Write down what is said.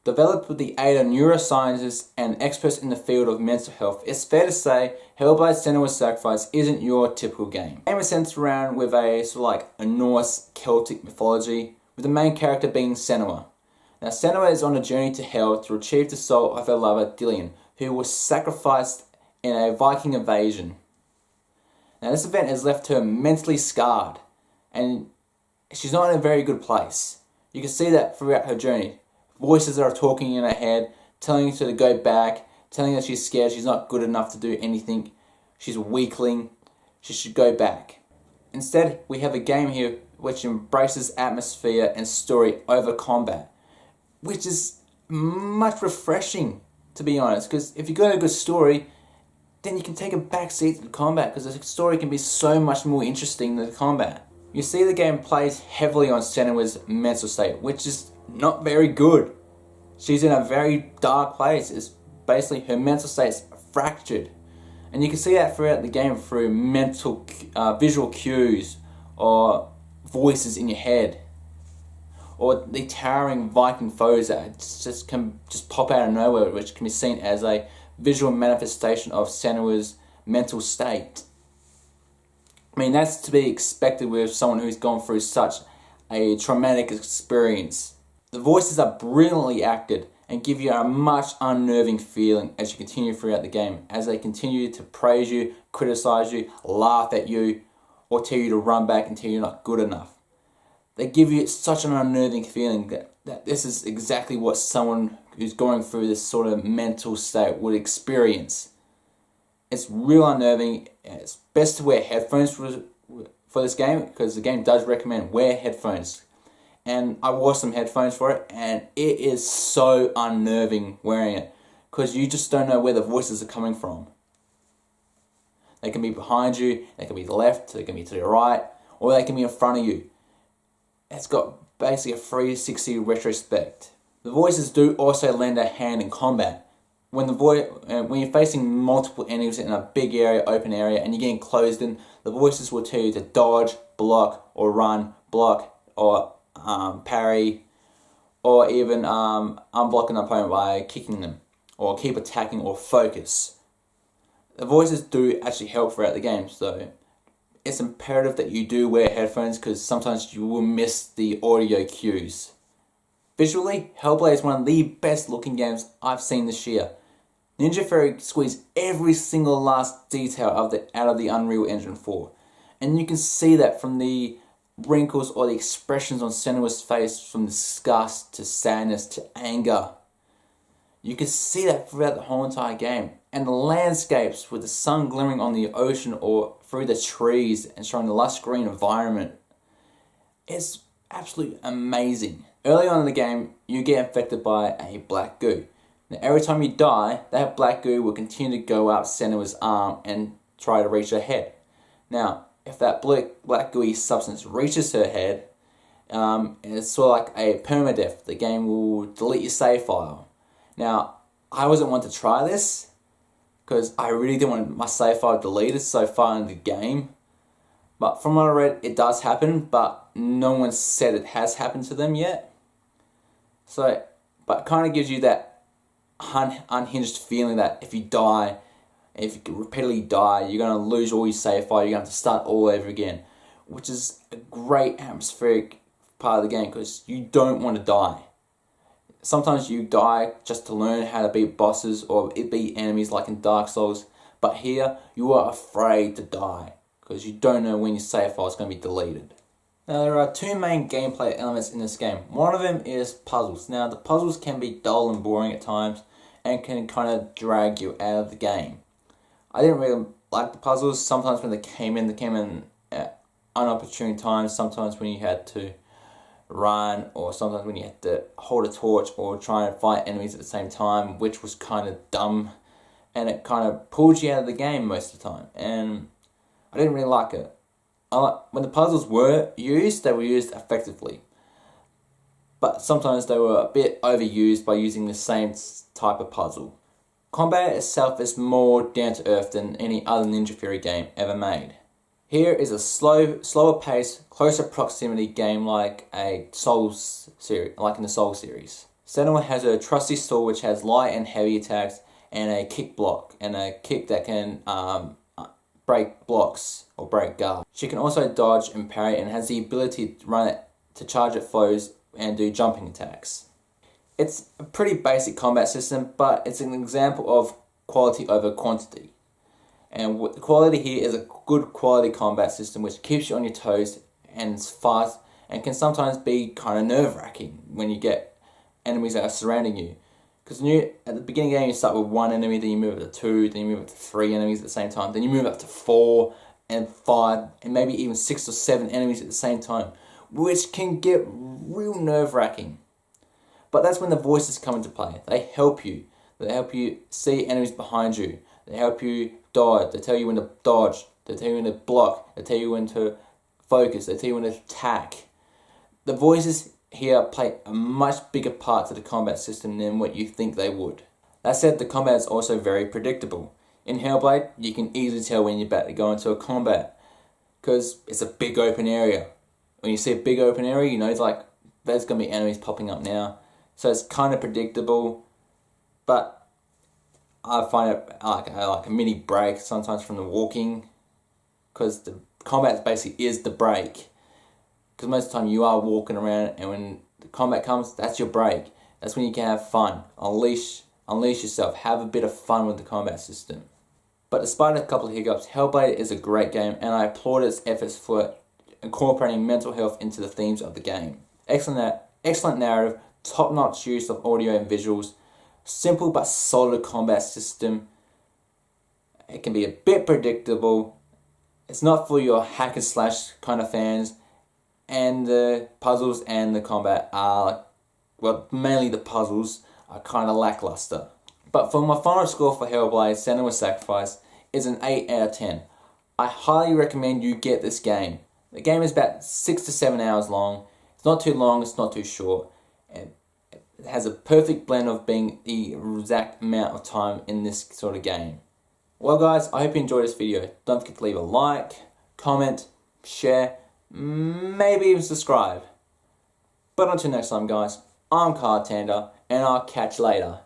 Developed with the aid of neuroscientists and experts in the field of mental health, it's fair to say Hellblade Senua's Sacrifice isn't your typical game. The game is centered around with a sort of like a Norse Celtic mythology, with the main character being Senua. Now Senua is on a journey to hell to retrieve the soul of her lover Dillion, who was sacrificed in a Viking invasion. Now this event has left her mentally scarred, and she's not in a very good place. You can see that throughout her journey. Voices are talking in her head, telling her to go back, telling her she's scared, she's not good enough to do anything, she's a weakling, she should go back. Instead, we have a game here which embraces atmosphere and story over combat, which is much refreshing, to be honest, because if you've got a good story, then you can take a back seat to the combat, because the story can be so much more interesting than the combat. You see the game plays heavily on Senua's mental state, which is not very good. She's in a very dark place. It's basically her mental state's fractured. And you can see that throughout the game through mental visual cues or voices in your head, or the towering Viking foes that can pop out of nowhere, which can be seen as a visual manifestation of Senua's mental state. I mean, that's to be expected with someone who's gone through such a traumatic experience. The voices are brilliantly acted and give you a much unnerving feeling as you continue throughout the game, as they continue to praise you, criticize you, laugh at you, or tell you to run back and tell you you're not good enough. They give you such an unnerving feeling that this is exactly what someone who's going through this sort of mental state would experience. It's real unnerving. It's best to wear headphones for this game, because the game does recommend wear headphones. And I wore some headphones for it, and it is so unnerving wearing it, because you just don't know where the voices are coming from. They can be behind you, they can be to the left, they can be to the right, or they can be in front of you. It's got basically a 360 retrospect. The voices do also lend a hand in combat. When you're facing multiple enemies in a big area, open area, and you're getting closed in, the voices will tell you to dodge, block, or run, block, or parry, or even unblock an opponent by kicking them, or keep attacking, or focus. The voices do actually help throughout the game, so it's imperative that you do wear headphones, because sometimes you will miss the audio cues. Visually, Hellblade is one of the best looking games I've seen this year. Ninja Theory squeezed every single last detail out of the Unreal Engine 4, and you can see that from the wrinkles or the expressions on Senua's face, from disgust to sadness to anger. You can see that throughout the whole entire game. And the landscapes with the sun glimmering on the ocean or through the trees and showing the lush green environment, it's absolutely amazing. Early on in the game, you get infected by a black goo. Now, every time you die, that black goo will continue to go up Senua's arm and try to reach her head. Now, if that black gooey substance reaches her head, it's sort of like a permadeath. The game will delete your save file. Now, I wasn't one to try this, because I really didn't want my save file deleted so far in the game. But from what I read, it does happen, but no one said it has happened to them yet. So, but it kind of gives you that unhinged feeling that if you die, if you repeatedly die, you're going to lose all your save file, you're going to have to start all over again. Which is a great atmospheric part of the game, because you don't want to die. Sometimes you die just to learn how to beat bosses or beat enemies like in Dark Souls, but here you are afraid to die because you don't know when your save file is going to be deleted. Now there are two main gameplay elements in this game. One of them is puzzles. Now the puzzles can be dull and boring at times and can kind of drag you out of the game. I didn't really like the puzzles. Sometimes when they came in at unopportune times, sometimes when you had to run, or sometimes when you had to hold a torch or try and fight enemies at the same time, which was kind of dumb, and it kind of pulled you out of the game most of the time, and I didn't really like it. When the puzzles were used, they were used effectively, but sometimes they were a bit overused by using the same type of puzzle. Combat itself is more down to earth than any other Ninja Theory game ever made. Here is a slower pace, closer proximity game like a Souls series, like in the Souls series. Senua has a trusty sword which has light and heavy attacks, and a kick block, and a kick that can break blocks or break guard. She can also dodge and parry, and has the ability to run it to charge at foes and do jumping attacks. It's a pretty basic combat system, but it's an example of quality over quantity. And the quality here is a good quality combat system which keeps you on your toes and is fast, and can sometimes be kind of nerve-wracking when you get enemies that are surrounding you. Because at the beginning of the game you start with one enemy, then you move up to two, then you move up to three enemies at the same time, then you move up to 4 and 5 and maybe even 6 or 7 enemies at the same time, which can get real nerve-wracking. But that's when the voices come into play. They help you. They help you see enemies behind you. They help you dodge. They tell you when to dodge. They tell you when to block. They tell you when to focus. They tell you when to attack. The voices here play a much bigger part to the combat system than what you think they would. That said, the combat is also very predictable. In Hellblade, you can easily tell when you're about to go into a combat, because it's a big open area. When you see a big open area, you know it's like there's going to be enemies popping up now. So it's kind of predictable, but I find it like a mini break sometimes from the walking, because the combat basically is the break. Because most of the time you are walking around, and when the combat comes, that's your break. That's when you can have fun. Unleash yourself. Have a bit of fun with the combat system. But despite a couple of hiccups, Hellblade is a great game, and I applaud its efforts for incorporating mental health into the themes of the game. Excellent narrative, top-notch use of audio and visuals, simple but solid combat system. It can be a bit predictable. It's not for your hack and slash kind of fans. And the puzzles and the combat are, well, mainly the puzzles are kind of lackluster. But for my final score for Hellblade Senua Sacrifice is an 8 out of 10. I highly recommend you get this game. The game is about 6 to 7 hours long. It's not too long, it's not too short. It has a perfect blend of being the exact amount of time in this sort of game. Well guys, I hope you enjoyed this video. Don't forget to leave a like, comment, share, maybe even subscribe. But until next time guys, I'm Card Tanda, and I'll catch you later.